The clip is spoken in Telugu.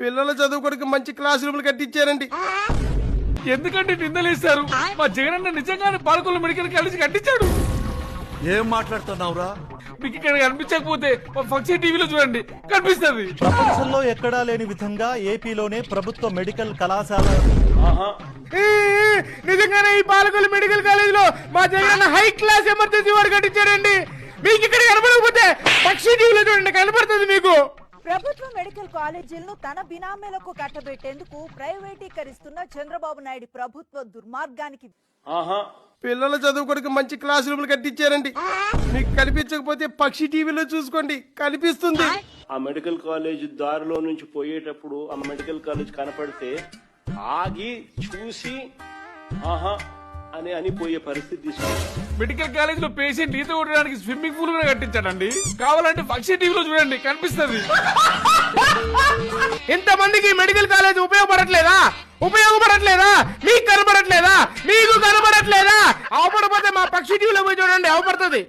పిల్లల చదువుకోవడానికి మంచి క్లాస్ రూమ్లు కట్టించారండి. ఎందుకంటే నిందలేస్తారు. మా జగనన్న నిజంగానే పాలకొల్లు మెడికల్ కాలేజ్ కట్టించాడు. ఏం మాట్లాడుతున్నావురా? మీకు ఇక్కడ కనిపించకపోతే ఫంక్షన్ టీవీలో చూడండి, కనిపిస్తుంది. ప్రపంచంలో ఎక్కడా లేని విధంగా ఏపీలోనే ప్రభుత్వ మెడికల్ కళాశాల. నిజంగానే ఈ పాలకొల్లు మెడికల్ కాలేజ్ లో మా జగనన్న హై క్లాస్ ఎమర్జెన్సీ వార్డు కట్టించారండి. మీకు ఇక్కడ కనపడకపోతే పక్షి టీవీలో చూడండి, కనపడుతుంది మీకు. ప్రభుత్వ మెడికల్ కాలేజీలను తన బినామీలకు కట్టబెట్టేందుకు ప్రైవేటీకరిస్తున్న చంద్రబాబు నాయుడు ప్రభుత్వ దుర్మార్గానికి పిల్లల చదువుకోవడానికి మంచి క్లాస్ రూమ్లు కట్టించారండి. మీకు కనిపించకపోతే పక్షి టీవీలో చూసుకోండి, కనిపిస్తుంది. ఆ మెడికల్ కాలేజ్ దారిలో నుంచి పోయేటప్పుడు ఆ మెడికల్ కాలేజ్ కనపడితే ఆగి చూసి ఆహా అని పోయే పరిస్థితి తీసుకుంటాం. మెడికల్ కాలేజ్ లో పేషెంట్ ఈత కొట్టడానికి స్విమ్మింగ్ పూల్ కూడా కట్టించాడండి. కావాలంటే ఫంక్షన్ టీవీలో చూడండి, కనిపిస్తుంది. ఇంతమందికి మెడికల్ కాలేజ్ ఉపయోగపడట్లేదా? మీకు కనపడట్లేదా? మీకు కనపడట్లేదా? అవపడపోతే మా పక్షి టీవీలో పోయి చూడండి, అవపడుతుంది.